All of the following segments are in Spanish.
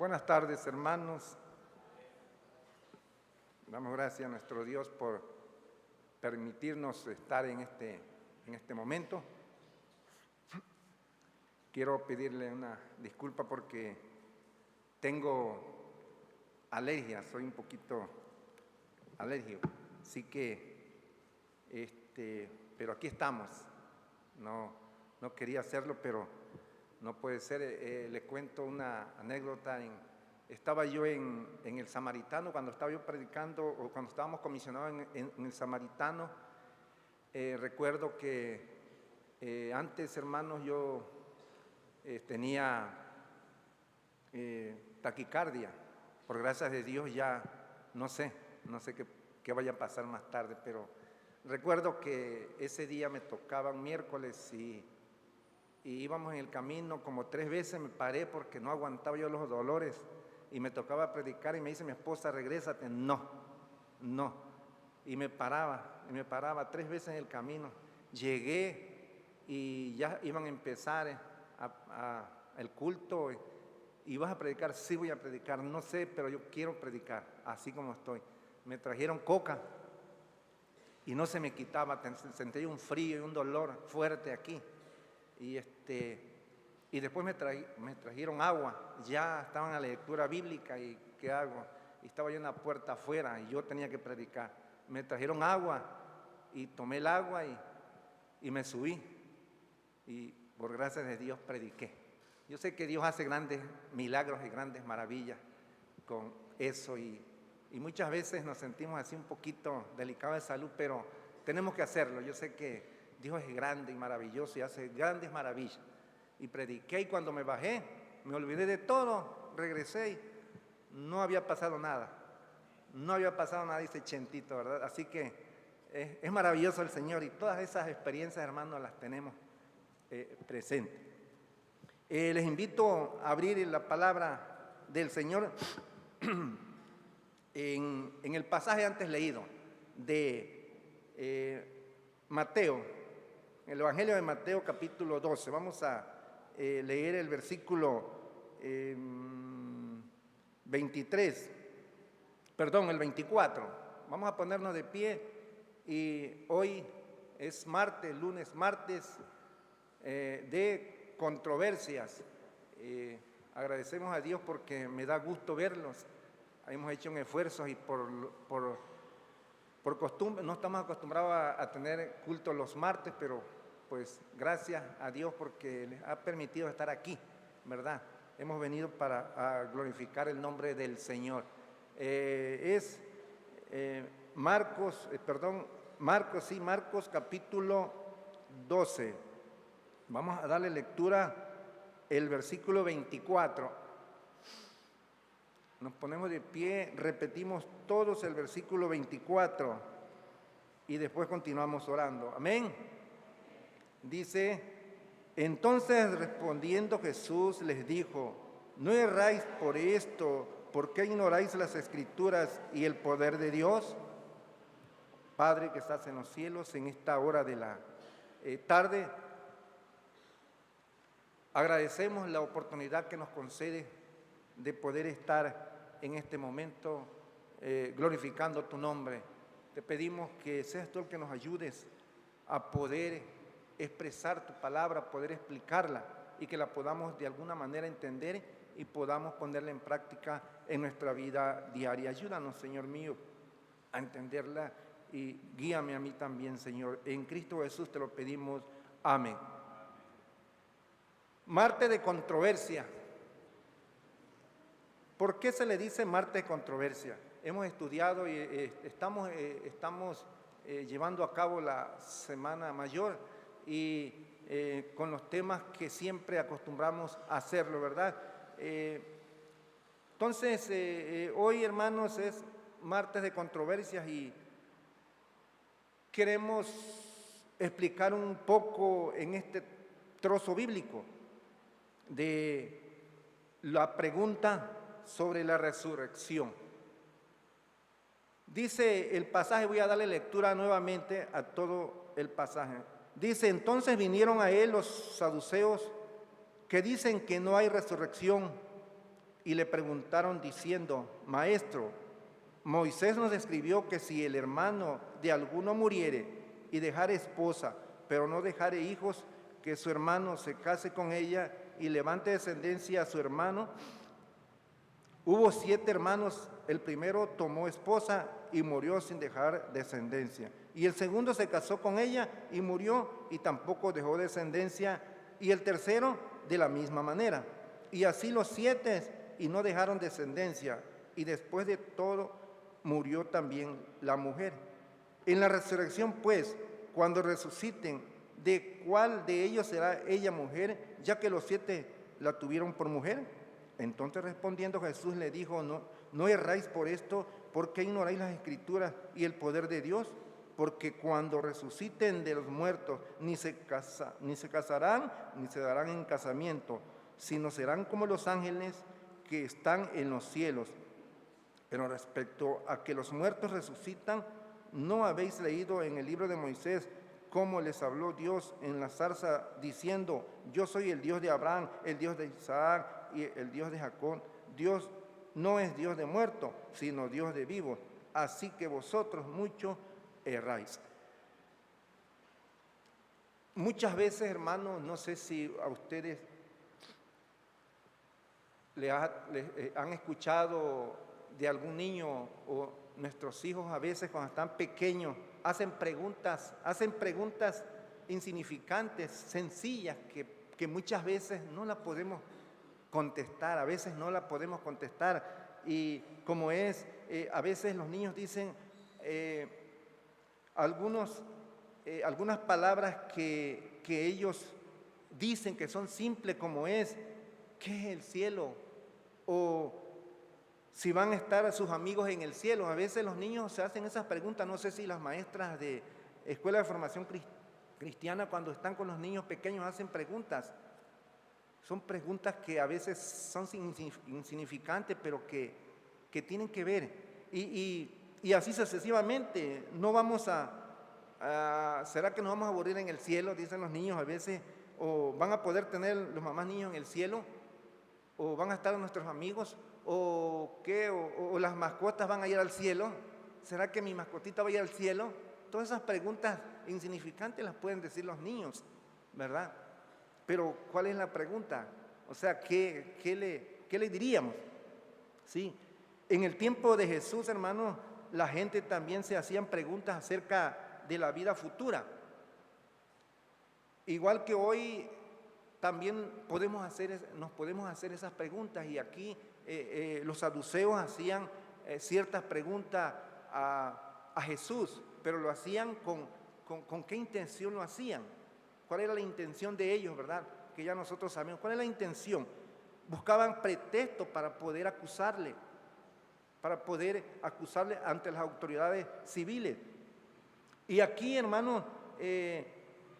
Buenas tardes, hermanos. Damos gracias a nuestro Dios por permitirnos estar en este momento. Quiero pedirle una disculpa porque tengo alergia, soy un poquito alérgico, así que, pero aquí estamos. No quería hacerlo, pero no puede ser. Le cuento una anécdota. Estaba yo en el Samaritano, cuando estaba yo predicando, o cuando estábamos comisionados en el Samaritano. Recuerdo que antes, hermanos, yo tenía taquicardia. Por gracias de Dios ya no sé qué vaya a pasar más tarde, pero recuerdo que ese día me tocaba un miércoles y íbamos en el camino, como 3 veces me paré porque no aguantaba yo los dolores y me tocaba predicar y me dice mi esposa, regrésate. No, y me paraba 3 veces en el camino. Llegué y ya iban a empezar el culto. ¿Y vas a predicar? Sí, voy a predicar. No sé, pero yo quiero predicar, así como estoy. Me trajeron coca y no se me quitaba, sentía un frío y un dolor fuerte aquí. Y después me trajeron agua. Ya estaban en la lectura bíblica y ¿qué hago? Y estaba yo en la puerta afuera y yo tenía que predicar. Me trajeron agua y tomé el agua y me subí. Y por gracias de Dios prediqué. Yo sé que Dios hace grandes milagros y grandes maravillas con eso y muchas veces nos sentimos así un poquito delicados de salud, pero tenemos que hacerlo. Yo sé que Dios es grande y maravilloso y hace grandes maravillas. Y prediqué y cuando me bajé, me olvidé de todo, regresé y no había pasado nada. No había pasado nada, dice Chentito, ¿verdad? Así que es maravilloso el Señor y todas esas experiencias, hermanos, las tenemos presentes. Les invito a abrir la palabra del Señor en el pasaje antes leído de Mateo, el Evangelio de Mateo capítulo 12. Vamos a leer el versículo 24. Vamos a ponernos de pie y hoy es lunes martes de controversias. Agradecemos a Dios porque me da gusto verlos. Hemos hecho un esfuerzo y por costumbre, no estamos acostumbrados a tener culto los martes, pero pues gracias a Dios porque les ha permitido estar aquí, ¿verdad? Hemos venido para glorificar el nombre del Señor. Marcos capítulo 12. Vamos a darle lectura el versículo 24. Nos ponemos de pie, repetimos todos el versículo 24 y después continuamos orando. Amén. Dice, entonces respondiendo Jesús les dijo, no erráis por esto, ¿por qué ignoráis las Escrituras y el poder de Dios? Padre que estás en los cielos, en esta hora de la tarde, agradecemos la oportunidad que nos concede de poder estar en este momento glorificando tu nombre. Te pedimos que seas tú el que nos ayudes a poder expresar tu palabra, poder explicarla y que la podamos de alguna manera entender y podamos ponerla en práctica en nuestra vida diaria. Ayúdanos, Señor mío, a entenderla y guíame a mí también, Señor. En Cristo Jesús te lo pedimos. Amén. Martes de controversia. ¿Por qué se le dice martes de controversia? Hemos estudiado y estamos llevando a cabo la Semana Mayor y con los temas que siempre acostumbramos a hacerlo, ¿verdad? Entonces, hoy, hermanos, es martes de controversias y queremos explicar un poco en este trozo bíblico de la pregunta sobre la resurrección. Dice el pasaje, voy a darle lectura nuevamente a todo el pasaje. Dice, entonces vinieron a él los saduceos que dicen que no hay resurrección y le preguntaron diciendo: Maestro, Moisés nos escribió que si el hermano de alguno muriere y dejare esposa, pero no dejare hijos, que su hermano se case con ella y levante descendencia a su hermano. Hubo 7 hermanos, el primero tomó esposa y murió sin dejar descendencia. Y el segundo se casó con ella y murió y tampoco dejó descendencia. Y el tercero de la misma manera. Y así los 7 y no dejaron descendencia. Y después de todo murió también la mujer. En la resurrección, pues, cuando resuciten, ¿de cuál de ellos será ella mujer, ya que los 7 la tuvieron por mujer? Entonces respondiendo Jesús le dijo: no erráis por esto, porque ignoráis las Escrituras y el poder de Dios, porque cuando resuciten de los muertos ni se casarán ni se darán en casamiento, sino serán como los ángeles que están en los cielos. Pero respecto a que los muertos resucitan, ¿no habéis leído en el libro de Moisés cómo les habló Dios en la zarza diciendo: yo soy el Dios de Abraham, el Dios de Isaac y el Dios de Jacob? Dios no es Dios de muertos, sino Dios de vivos. Así que vosotros mucho erráis. Muchas veces, hermanos, no sé si a ustedes le han escuchado de algún niño o nuestros hijos a veces cuando están pequeños hacen preguntas insignificantes, sencillas, que muchas veces no las podemos contestar, a veces no las podemos contestar. Y como es, a veces los niños dicen algunas palabras que ellos dicen que son simples, como es: ¿qué es el cielo? O si van a estar a sus amigos en el cielo. A veces los niños se hacen esas preguntas. No sé si las maestras de Escuela de Formación Cristiana, cuando están con los niños pequeños, hacen preguntas. Son preguntas que a veces son insignificantes, pero que tienen que ver. Y así sucesivamente. No vamos ¿será que nos vamos a morir en el cielo? Dicen los niños a veces. ¿O van a poder tener los mamás niños en el cielo? ¿O van a estar nuestros amigos? ¿O qué? ¿O las mascotas van a ir al cielo? ¿Será que mi mascotita va a ir al cielo? Todas esas preguntas insignificantes las pueden decir los niños, ¿verdad? Pero ¿cuál es la pregunta? O sea, ¿qué le diríamos? ¿Sí? En el tiempo de Jesús, hermanos, la gente también se hacían preguntas acerca de la vida futura. Igual que hoy también nos podemos hacer esas preguntas, y aquí los saduceos hacían ciertas preguntas a Jesús, pero lo hacían con qué intención lo hacían. ¿Cuál era la intención de ellos, verdad? Que ya nosotros sabemos. ¿Cuál es la intención? Buscaban pretextos para poder acusarle ante las autoridades civiles. Y aquí, hermanos,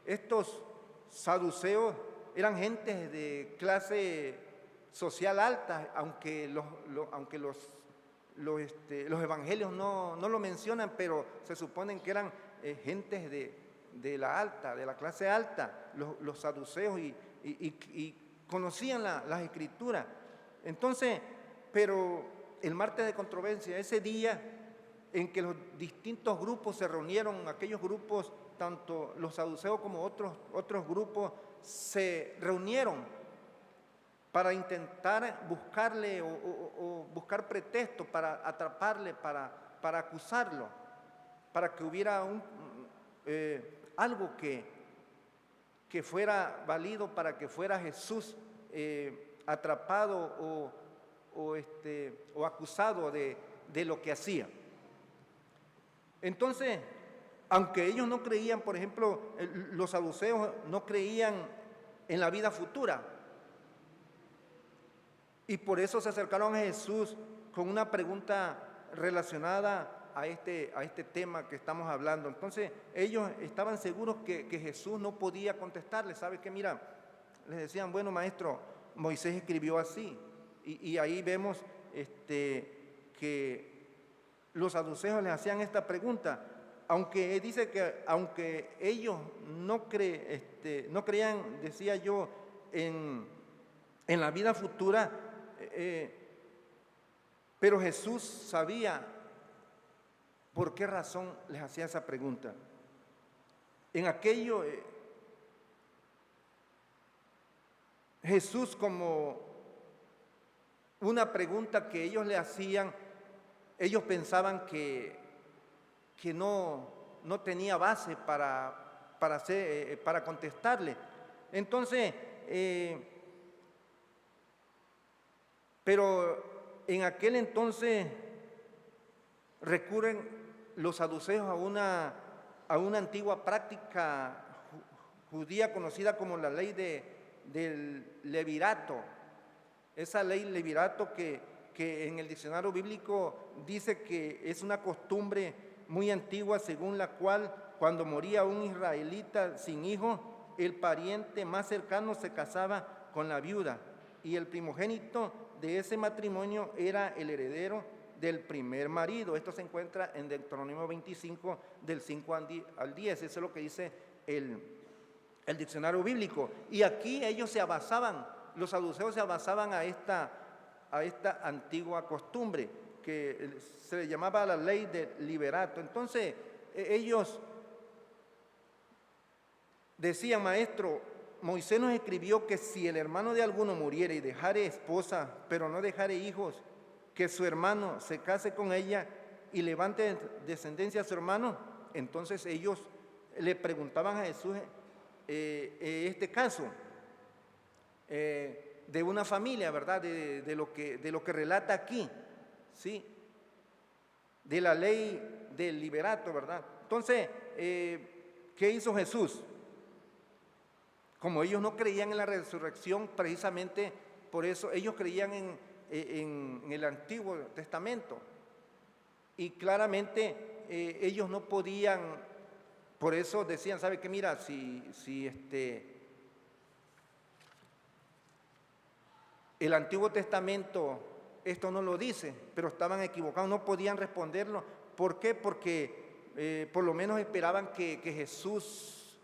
estos saduceos eran gente de clase social alta, aunque los evangelios no lo mencionan, pero se suponen que eran gentes de la clase alta, los saduceos, y conocían las escrituras. Entonces, pero el martes de controversia, ese día en que los distintos grupos se reunieron, aquellos grupos, tanto los saduceos como otros grupos, se reunieron para intentar buscarle o buscar pretextos para atraparle, para acusarlo, para que hubiera algo que fuera válido para que fuera Jesús atrapado o acusado de lo que hacía. Entonces, aunque ellos no creían, por ejemplo, los saduceos no creían en la vida futura, y por eso se acercaron a Jesús con una pregunta relacionada a este tema que estamos hablando. Entonces, ellos estaban seguros que Jesús no podía contestarles. ¿Sabe qué? Mira, les decían: bueno, maestro, Moisés escribió así. Y ahí vemos que los saduceos les hacían esta pregunta, aunque dice que aunque ellos no creían, decía yo, en la vida futura, Pero Jesús sabía por qué razón les hacía esa pregunta. En aquello, Jesús, como una pregunta que ellos le hacían, ellos pensaban que no tenía base para contestarle. Entonces, pero en aquel entonces recurren los saduceos a una antigua práctica judía conocida como la ley del levirato. Esa ley levirato que en el diccionario bíblico dice que es una costumbre muy antigua según la cual cuando moría un israelita sin hijo, el pariente más cercano se casaba con la viuda y el primogénito de ese matrimonio era el heredero del primer marido. Esto se encuentra en Deuteronomio 25, del 5 al 10. Eso es lo que dice el diccionario bíblico. Y aquí ellos se basaban, los saduceos se basaban a esta antigua costumbre que se le llamaba la ley del liberato. Entonces, ellos decían: maestro, Moisés nos escribió que si el hermano de alguno muriera y dejare esposa, pero no dejare hijos, que su hermano se case con ella y levante descendencia a su hermano. Entonces ellos le preguntaban a Jesús este caso de una familia, ¿verdad? De lo que relata aquí, ¿sí? De la ley del liberato, ¿verdad? Entonces, ¿qué hizo Jesús? Como ellos no creían en la resurrección, precisamente por eso ellos creían en el Antiguo Testamento. Y claramente ellos no podían, por eso decían: ¿sabe qué? Mira, si el Antiguo Testamento esto no lo dice, pero estaban equivocados, no podían responderlo. ¿Por qué? Porque por lo menos esperaban que Jesús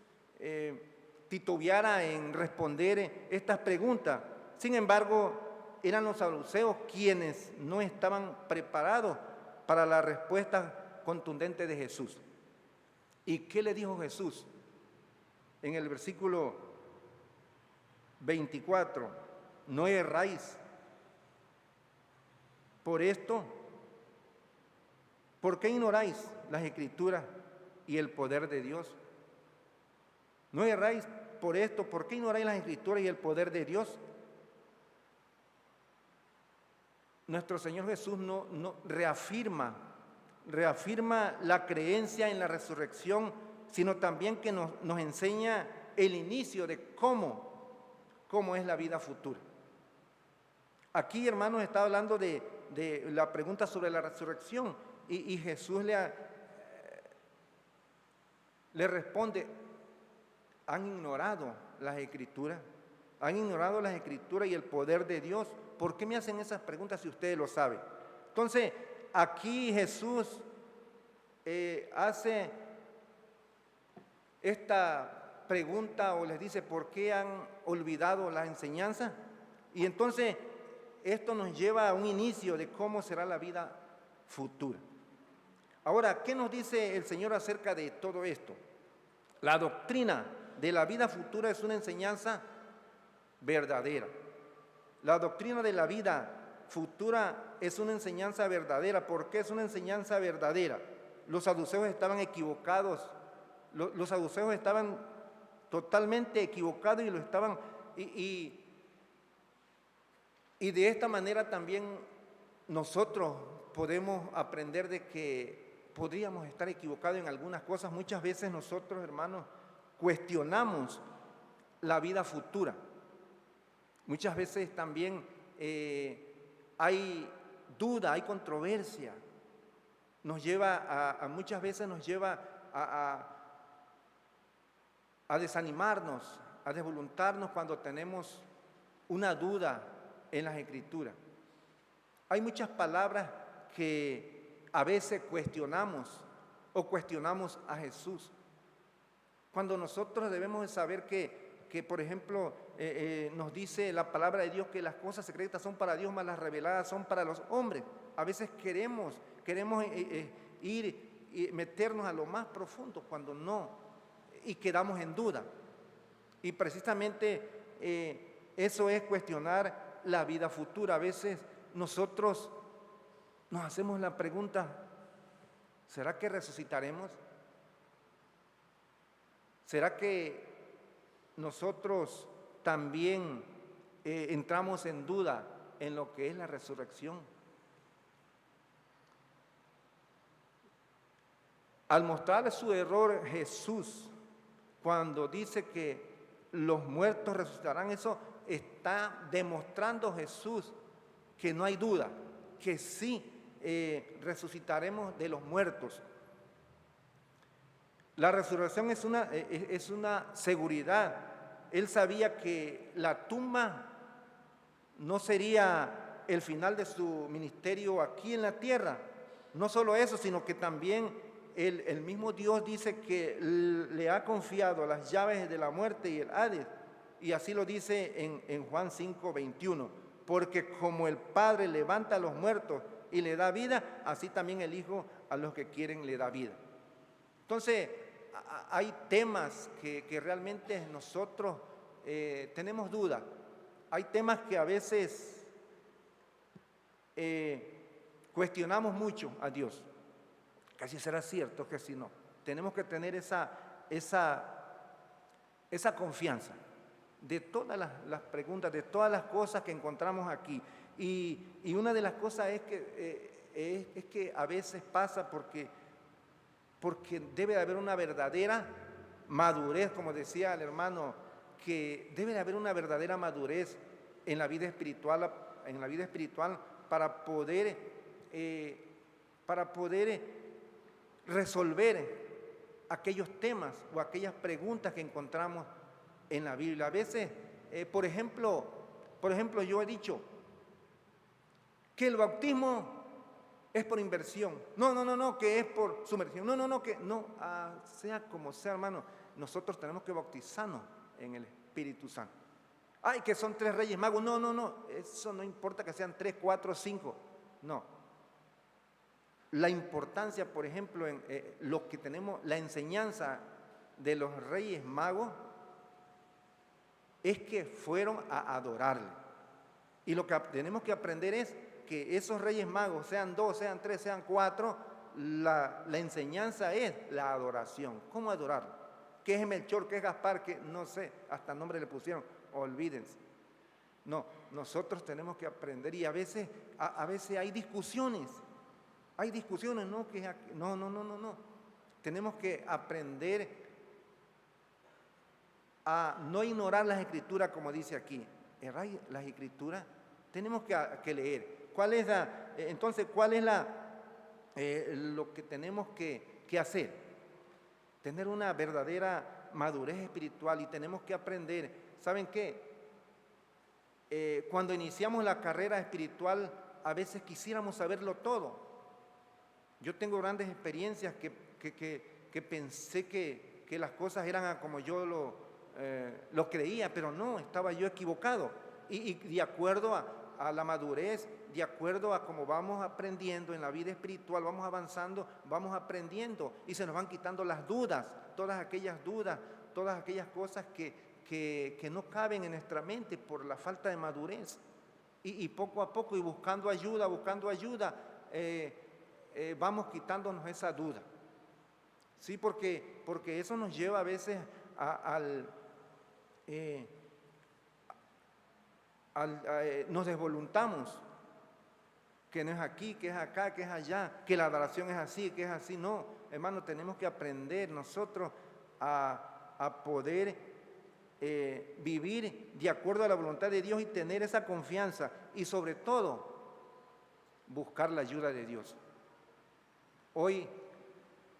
titubeara en responder estas preguntas. Sin embargo, eran los saduceos quienes no estaban preparados para la respuesta contundente de Jesús. ¿Y qué le dijo Jesús? En el versículo 24: no erráis. Por esto, ¿por qué ignoráis las Escrituras y el poder de Dios? No erráis por esto, ¿por qué ignoráis las Escrituras y el poder de Dios? Nuestro Señor Jesús no reafirma la creencia en la resurrección, sino también que nos enseña el inicio de cómo es la vida futura. Aquí, hermanos, está hablando de la pregunta sobre la resurrección y Jesús le responde: han ignorado las Escrituras, y el poder de Dios. ¿Por qué me hacen esas preguntas si ustedes lo saben? Entonces, aquí Jesús hace esta pregunta o les dice: ¿por qué han olvidado las enseñanzas? Y entonces esto nos lleva a un inicio de cómo será la vida futura. Ahora, ¿qué nos dice el Señor acerca de todo esto? La doctrina de la vida futura es una enseñanza verdadera. La doctrina de la vida futura es una enseñanza verdadera. ¿Por qué es una enseñanza verdadera? Los saduceos estaban equivocados. Los saduceos estaban totalmente equivocados y lo estaban... Y de esta manera también nosotros podemos aprender de que podríamos estar equivocados en algunas cosas. Muchas veces nosotros, hermanos, cuestionamos la vida futura. Muchas veces también hay duda, hay controversia. Muchas veces nos lleva a desanimarnos, a desvoluntarnos cuando tenemos una duda en las Escrituras. Hay muchas palabras que a veces cuestionamos a Jesús, cuando nosotros debemos de saber que por ejemplo, nos dice la palabra de Dios que las cosas secretas son para Dios, mas las reveladas son para los hombres. a veces queremos ir y meternos a lo más profundo cuando no, y quedamos en duda. Y precisamente eso es cuestionar la vida futura. A veces nosotros nos hacemos la pregunta, ¿será que resucitaremos? ¿Será que nosotros también entramos en duda en lo que es la resurrección? Al mostrar su error Jesús, cuando dice que los muertos resucitarán, eso está demostrando Jesús que no hay duda, que sí resucitaremos de los muertos. La resurrección es una seguridad. Él sabía que la tumba no sería el final de su ministerio aquí en la tierra. No solo eso, sino que también el mismo Dios dice que le ha confiado las llaves de la muerte y el Hades. Y así lo dice en Juan 5:21. Porque como el Padre levanta a los muertos y le da vida, así también el Hijo a los que quieren le da vida. Entonces, hay temas que realmente nosotros tenemos duda. Hay temas que a veces cuestionamos mucho a Dios. Casi será cierto, que si no. Tenemos que tener esa confianza de todas las preguntas, de todas las cosas que encontramos aquí. Y una de las cosas es que a veces pasa porque debe de haber una verdadera madurez, como decía el hermano, que debe de haber una verdadera madurez en la vida espiritual, para poder resolver aquellos temas o aquellas preguntas que encontramos en la Biblia. A veces, por ejemplo, yo he dicho que el bautismo es por inversión. No, que es por sumersión. Sea como sea, hermano, nosotros tenemos que bautizarnos en el Espíritu Santo. Ay, que son 3 reyes magos. No, eso no importa que sean 3, 4, 5. No. La importancia, por ejemplo, en lo que tenemos, la enseñanza de los reyes magos, es que fueron a adorarle. Y lo que tenemos que aprender es que esos reyes magos, sean 2, sean 3, sean 4, la enseñanza es la adoración. ¿Cómo adorarlo? ¿Qué es Melchor? ¿Qué es Gaspar? ¿Qué? No sé, hasta nombre le pusieron, olvídense. No, nosotros tenemos que aprender, y a veces hay discusiones. Hay discusiones, no. Tenemos que aprender a no ignorar las Escrituras, como dice aquí. Las Escrituras tenemos que leer. ¿Cuál es lo que tenemos que hacer? Tener una verdadera madurez espiritual, y tenemos que aprender. ¿Saben qué? Cuando iniciamos la carrera espiritual, a veces quisiéramos saberlo todo. Yo tengo grandes experiencias que pensé que las cosas eran como yo lo creía, pero no, estaba yo equivocado. Y de acuerdo a la madurez, de acuerdo a cómo vamos aprendiendo en la vida espiritual, vamos avanzando, vamos aprendiendo, y se nos van quitando las dudas, todas aquellas cosas que no caben en nuestra mente por la falta de madurez. Y poco a poco, y buscando ayuda, vamos quitándonos esa duda. Sí, porque eso nos lleva a veces nos desvoluntamos, que no es aquí, que es acá, que es allá, que la adoración es así, que es así. No, hermano, tenemos que aprender nosotros a poder vivir de acuerdo a la voluntad de Dios y tener esa confianza, y sobre todo buscar la ayuda de Dios. Hoy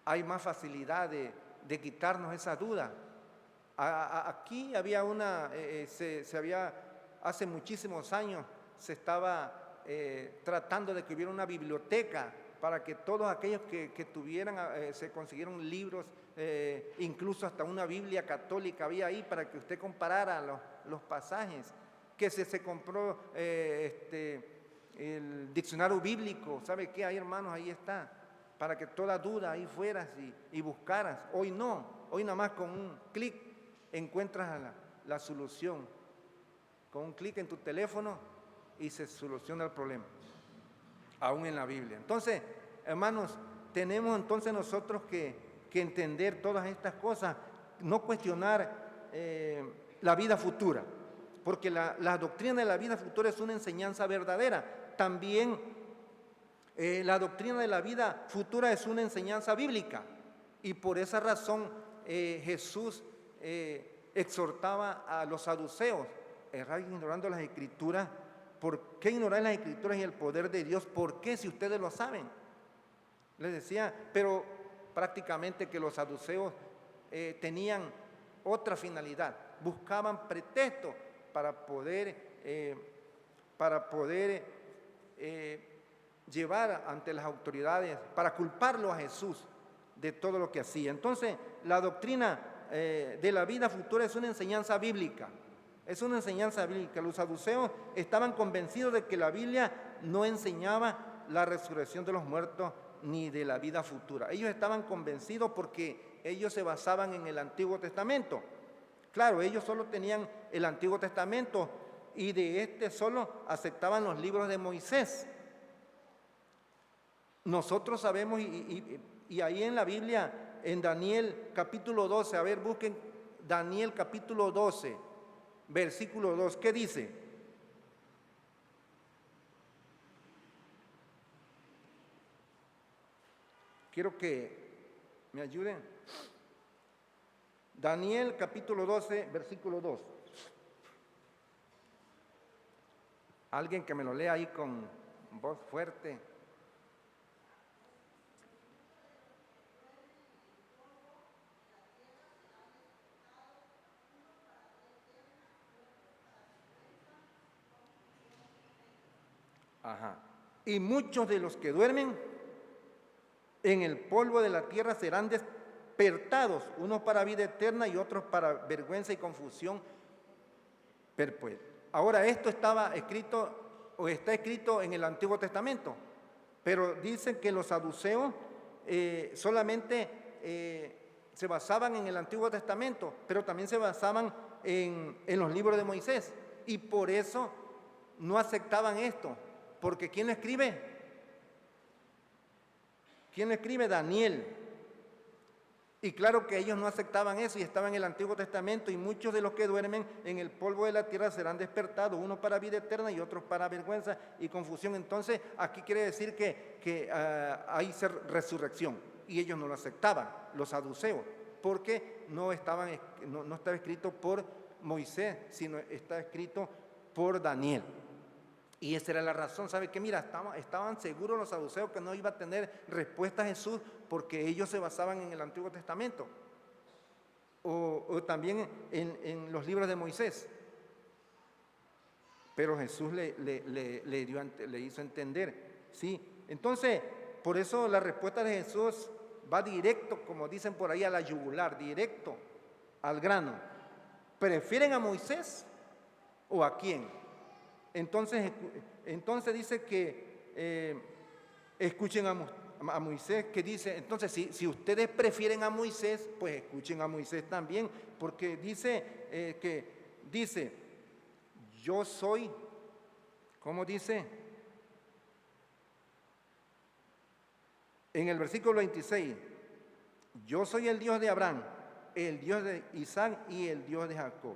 hay más facilidad de quitarnos esa duda. Aquí había hace muchísimos años se estaba tratando de que hubiera una biblioteca para que todos aquellos que tuvieran, se consiguieron libros, incluso hasta una Biblia católica había ahí para que usted comparara los pasajes, que se compró el diccionario bíblico. ¿Sabe qué? Ahí, hermanos, ahí está, para que toda duda ahí fueras y buscaras. Hoy no, hoy nada más con un clic encuentras la solución. Con un clic en tu teléfono y se soluciona el problema, aún en la Biblia. Entonces, hermanos, tenemos entonces nosotros que entender todas estas cosas, no cuestionar la vida futura, porque la doctrina de la vida futura es una enseñanza verdadera. También la doctrina de la vida futura es una enseñanza bíblica, y por esa razón Jesús exhortaba a los saduceos: erráis ignorando las Escrituras. ¿Por qué ignorar las Escrituras y el poder de Dios? ¿Por qué, si ustedes lo saben? Les decía, pero prácticamente que los saduceos tenían otra finalidad, buscaban pretextos para poder llevar ante las autoridades, para culparlo a Jesús de todo lo que hacía. Entonces, la doctrina de la vida futura es una enseñanza bíblica. Es una enseñanza bíblica. Los saduceos estaban convencidos de que la Biblia no enseñaba la resurrección de los muertos ni de la vida futura. Ellos estaban convencidos porque ellos se basaban en el Antiguo Testamento. Claro, ellos solo tenían el Antiguo Testamento y de este solo aceptaban los libros de Moisés. Nosotros sabemos, y ahí en la Biblia, en Daniel capítulo 12, a ver, busquen Daniel capítulo 12, versículo 2, ¿qué dice? Quiero que me ayuden. Daniel capítulo 12, versículo 2. Alguien que me lo lea ahí con voz fuerte. Ajá. Y muchos de los que duermen en el polvo de la tierra serán despertados, unos para vida eterna y otros para vergüenza y confusión perpetua. Ahora, esto estaba escrito o está escrito en el Antiguo Testamento, pero dicen que los saduceos solamente se basaban en el Antiguo Testamento, pero también se basaban en los libros de Moisés, y por eso no aceptaban esto. Porque ¿quién lo escribe? ¿Quién lo escribe? Daniel. Y claro que ellos no aceptaban eso y estaban en el Antiguo Testamento. Y muchos de los que duermen en el polvo de la tierra serán despertados, unos para vida eterna y otros para vergüenza y confusión. Entonces aquí quiere decir que hay resurrección. Y ellos no lo aceptaban, los saduceos, porque no estaba escrito por Moisés, sino está escrito por Daniel. Y esa era la razón. ¿Sabe qué? Mira, estaban seguros los saduceos que no iba a tener respuesta a Jesús porque ellos se basaban en el Antiguo Testamento o también en los libros de Moisés. Pero Jesús le hizo entender, ¿sí? Entonces, por eso la respuesta de Jesús va directo, como dicen por ahí, a la yugular, directo al grano. ¿Prefieren a Moisés o a quién? Entonces dice que escuchen a Moisés, que dice, entonces si ustedes prefieren a Moisés, pues escuchen a Moisés también, porque dice, yo soy, ¿cómo dice? En el versículo 26, yo soy el Dios de Abraham, el Dios de Isaac y el Dios de Jacob.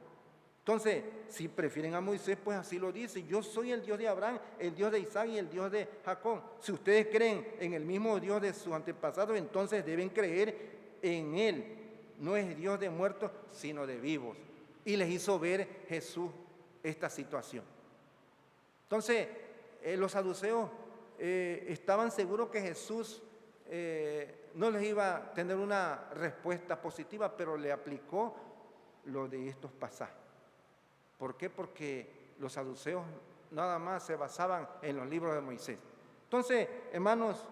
Entonces, si prefieren a Moisés, pues así lo dice. Yo soy el Dios de Abraham, el Dios de Isaac y el Dios de Jacob. Si ustedes creen en el mismo Dios de sus antepasados, entonces deben creer en Él. No es Dios de muertos, sino de vivos. Y les hizo ver Jesús esta situación. Entonces, los saduceos estaban seguros que Jesús no les iba a tener una respuesta positiva, pero le aplicó lo de estos pasajes. ¿Por qué? Porque los saduceos nada más se basaban en los libros de Moisés. Entonces, hermanos,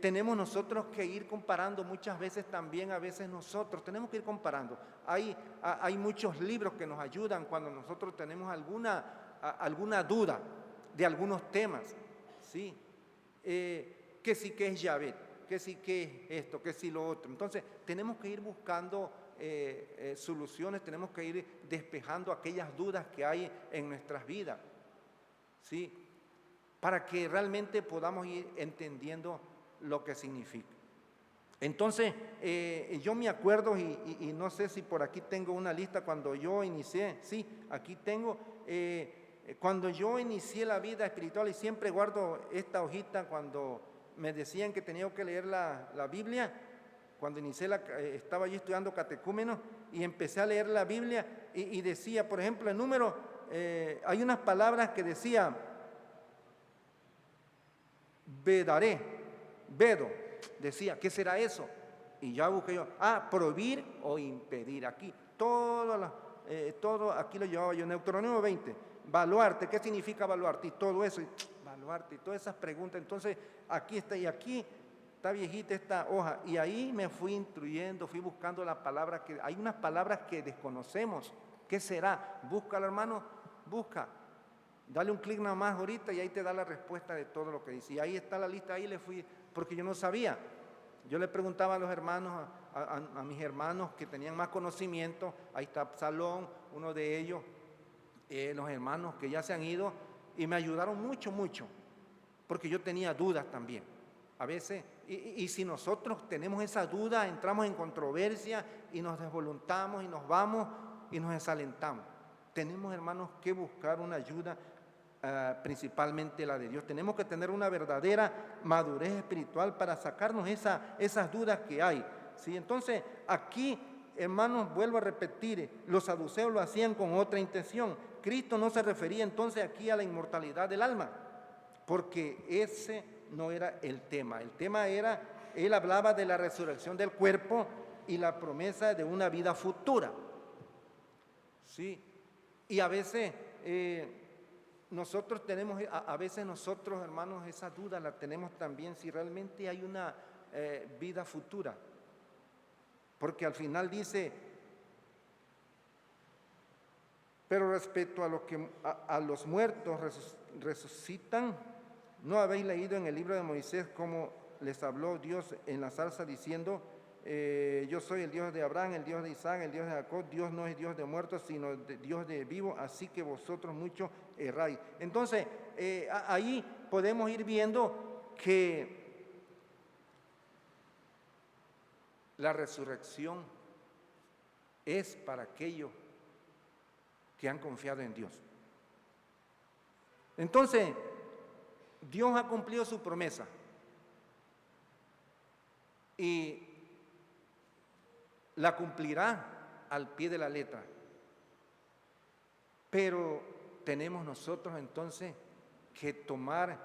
tenemos nosotros que ir comparando muchas veces también, a veces nosotros tenemos que ir comparando. Hay muchos libros que nos ayudan cuando nosotros tenemos alguna duda de algunos temas. ¿sí? Que sí que es Yahvé, que sí que es esto, que sí lo otro. Entonces, tenemos que ir buscando soluciones, tenemos que ir despejando aquellas dudas que hay en nuestras vidas, ¿sí? Para que realmente podamos ir entendiendo lo que significa. Entonces, yo me acuerdo, y no sé si por aquí tengo una lista cuando yo inicié, sí, aquí tengo, cuando yo inicié la vida espiritual, y siempre guardo esta hojita cuando me decían que tenía que leer la Biblia, cuando inicié, estaba yo estudiando catecúmenos y empecé a leer la Biblia y decía, por ejemplo, el número, hay unas palabras que decía, vedaré, vedo, decía, ¿qué será eso? Y ya busqué yo, prohibir o impedir, aquí, todo aquí lo llevaba yo, Deuteronomio 20, baluarte, ¿qué significa baluarte? Y todo eso, baluarte, y todas esas preguntas, entonces aquí está, y aquí está viejita esta hoja, y ahí me fui instruyendo, fui buscando la palabra, que hay unas palabras que desconocemos, ¿qué será? Búscalo, hermano, busca. Dale un clic nada más ahorita y ahí te da la respuesta de todo lo que dice. Y ahí está la lista, ahí le fui, porque yo no sabía. Yo le preguntaba a los hermanos, a mis hermanos que tenían más conocimiento, ahí está Absalón, uno de ellos, los hermanos que ya se han ido, y me ayudaron mucho, mucho, porque yo tenía dudas también. A veces, y si nosotros tenemos esa duda, entramos en controversia y nos desvoluntamos y nos vamos y nos desalentamos. Tenemos, hermanos, que buscar una ayuda, principalmente la de Dios. Tenemos que tener una verdadera madurez espiritual para sacarnos esas dudas que hay, ¿sí? Entonces, aquí, hermanos, vuelvo a repetir, los saduceos lo hacían con otra intención. Cristo no se refería entonces aquí a la inmortalidad del alma, porque ese no era el tema. El tema era, él hablaba de la resurrección del cuerpo y la promesa de una vida futura, ¿sí? Y a veces nosotros tenemos, nosotros, hermanos, esa duda la tenemos también si realmente hay una vida futura. Porque al final dice, pero respecto a los muertos resucitan, ¿no habéis leído en el libro de Moisés cómo les habló Dios en la zarza diciendo, yo soy el Dios de Abraham, el Dios de Isaac, el Dios de Jacob? Dios no es Dios de muertos, sino Dios de vivos, así que vosotros muchos erráis. Entonces, ahí podemos ir viendo que la resurrección es para aquellos que han confiado en Dios. Entonces, Dios ha cumplido su promesa y la cumplirá al pie de la letra. Pero tenemos nosotros entonces que tomar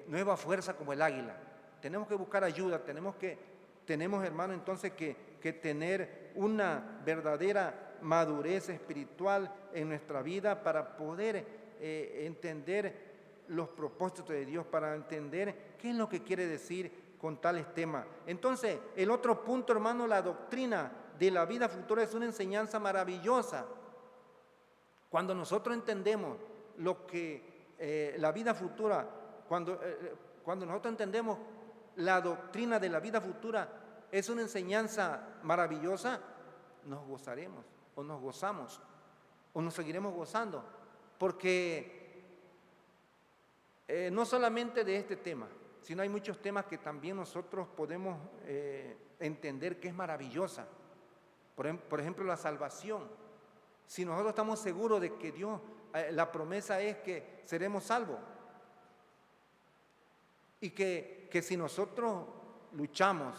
nueva fuerza como el águila. Tenemos que buscar ayuda, tenemos, hermano, entonces que tener una verdadera madurez espiritual en nuestra vida para poder entender los propósitos de Dios, para entender qué es lo que quiere decir con tales temas. Entonces, el otro punto, hermano, la doctrina de la vida futura es una enseñanza maravillosa. Cuando nosotros entendemos lo que la vida futura, cuando nosotros entendemos la doctrina de la vida futura, es una enseñanza maravillosa, nos gozaremos, o nos gozamos, o nos seguiremos gozando, porque no solamente de este tema, sino hay muchos temas que también nosotros podemos entender que es maravillosa. Por ejemplo, la salvación. Si nosotros estamos seguros de que Dios, la promesa es que seremos salvos, y que si nosotros luchamos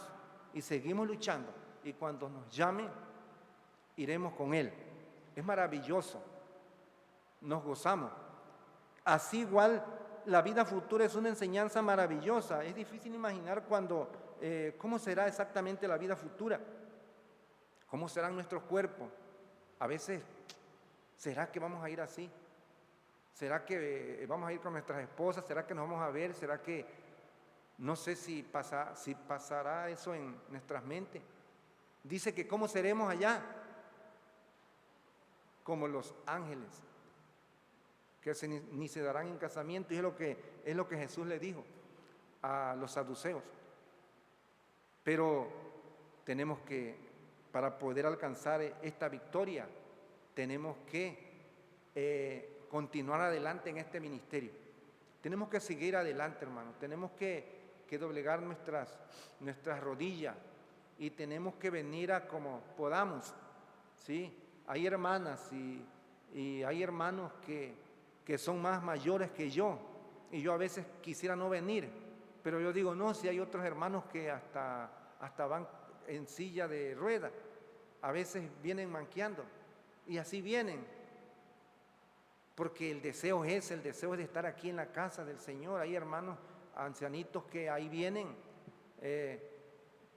y seguimos luchando, y cuando nos llame, iremos con Él. Es maravilloso, nos gozamos. Así igual, la vida futura es una enseñanza maravillosa. Es difícil imaginar cómo será exactamente la vida futura, cómo serán nuestros cuerpos. A veces, ¿será que vamos a ir así? ¿Será que vamos a ir con nuestras esposas? ¿Será que nos vamos a ver? ¿Será que no sé si pasará eso en nuestras mentes? Dice que ¿cómo seremos allá? Como los ángeles ni se darán en casamiento, y es lo que Jesús le dijo a los saduceos. Pero tenemos que, para poder alcanzar esta victoria, tenemos que continuar adelante en este ministerio. Tenemos que seguir adelante, hermanos. Tenemos que doblegar nuestras rodillas y tenemos que venir a como podamos, ¿sí? Hay hermanas y hay hermanos que son más mayores que yo, y yo a veces quisiera no venir, pero yo digo, no, si hay otros hermanos que hasta van en silla de ruedas, a veces vienen manqueando, y así vienen, porque el deseo es de estar aquí en la casa del Señor. Hay hermanos ancianitos que ahí vienen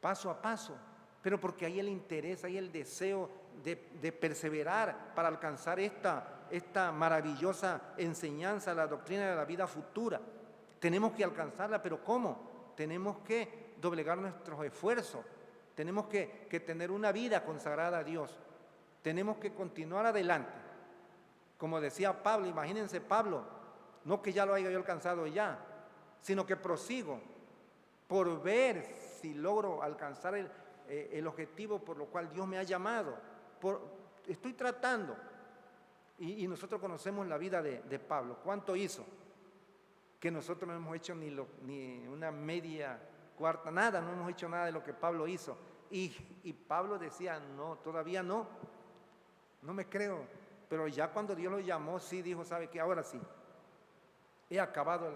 paso a paso, pero porque hay el interés, hay el deseo de perseverar para alcanzar esta maravillosa enseñanza, la doctrina de la vida futura. Tenemos que alcanzarla, pero ¿cómo? Tenemos que doblegar nuestros esfuerzos, tenemos que tener una vida consagrada a Dios, tenemos que continuar adelante. Como decía Pablo, imagínense Pablo, no que ya lo haya yo alcanzado ya, sino que prosigo por ver si logro alcanzar el objetivo por lo cual Dios me ha llamado. Estoy tratando. Y nosotros conocemos la vida de Pablo. ¿Cuánto hizo? Que nosotros no hemos hecho ni una media cuarta, nada, no hemos hecho nada de lo que Pablo hizo. Y Pablo decía, no, todavía no me creo. Pero ya cuando Dios lo llamó, sí dijo, ¿sabe qué? Ahora sí, he acabado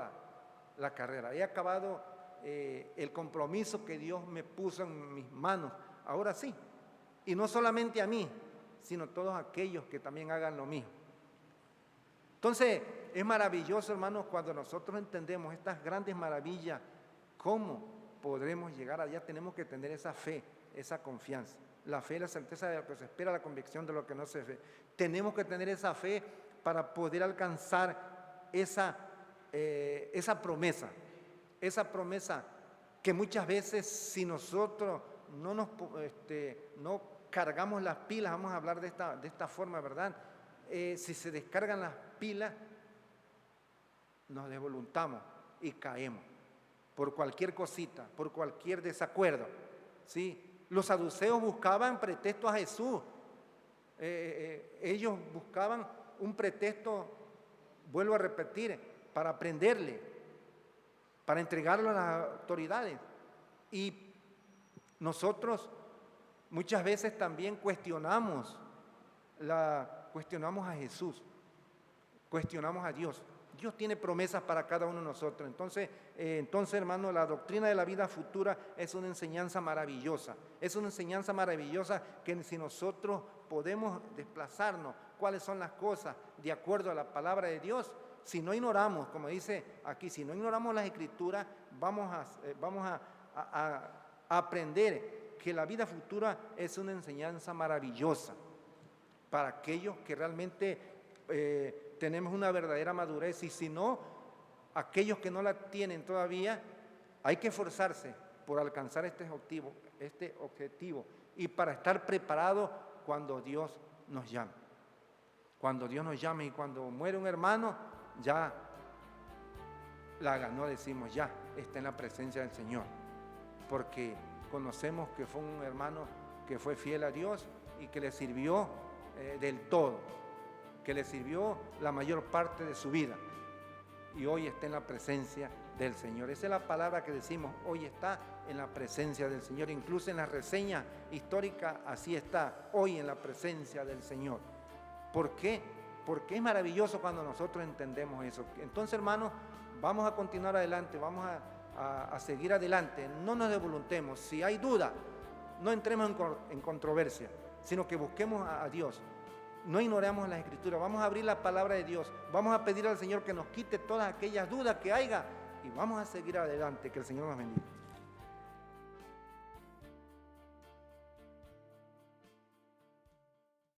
la carrera, he acabado el compromiso que Dios me puso en mis manos, ahora sí. Y no solamente a mí, sino a todos aquellos que también hagan lo mismo. Entonces, es maravilloso, hermanos, cuando nosotros entendemos estas grandes maravillas, ¿cómo podremos llegar allá? Tenemos que tener esa fe, esa confianza. La fe es la certeza de lo que se espera, la convicción de lo que no se ve. Tenemos que tener esa fe para poder alcanzar esa promesa que muchas veces si nosotros no cargamos las pilas, vamos a hablar de esta forma, ¿verdad? Si se descargan las pilas, nos desvoluntamos y caemos por cualquier cosita, por cualquier desacuerdo, ¿sí? Los saduceos buscaban pretexto a Jesús. Ellos buscaban un pretexto, vuelvo a repetir, para prenderle, para entregarlo a las autoridades. Y nosotros muchas veces también cuestionamos a Jesús, cuestionamos a Dios. Dios tiene promesas para cada uno de nosotros. Entonces, hermano, la doctrina de la vida futura es una enseñanza maravillosa. Es una enseñanza maravillosa que si nosotros podemos desplazarnos, cuáles son las cosas de acuerdo a la palabra de Dios, si no ignoramos, como dice aquí, si no ignoramos las Escrituras, vamos a aprender que la vida futura es una enseñanza maravillosa para aquellos que realmente tenemos una verdadera madurez, y si no, aquellos que no la tienen todavía, hay que esforzarse por alcanzar este objetivo y para estar preparados cuando Dios nos llame. Cuando Dios nos llame y cuando muere un hermano, ya la ganó, decimos, ya está en la presencia del Señor, porque conocemos que fue un hermano que fue fiel a Dios y que le sirvió del todo, que le sirvió la mayor parte de su vida, y hoy está en la presencia del Señor. Esa es la palabra que decimos, hoy está en la presencia del Señor. Incluso en la reseña histórica así está, hoy en la presencia del Señor. ¿Por qué? Porque es maravilloso cuando nosotros entendemos eso. Entonces, hermanos, vamos a continuar adelante, vamos a seguir adelante, no nos desvoluntemos. Si hay duda, no entremos en controversia, sino que busquemos a Dios. No ignoramos las Escrituras, vamos a abrir la palabra de Dios, vamos a pedir al Señor que nos quite todas aquellas dudas que haya y vamos a seguir adelante. Que el Señor nos bendiga.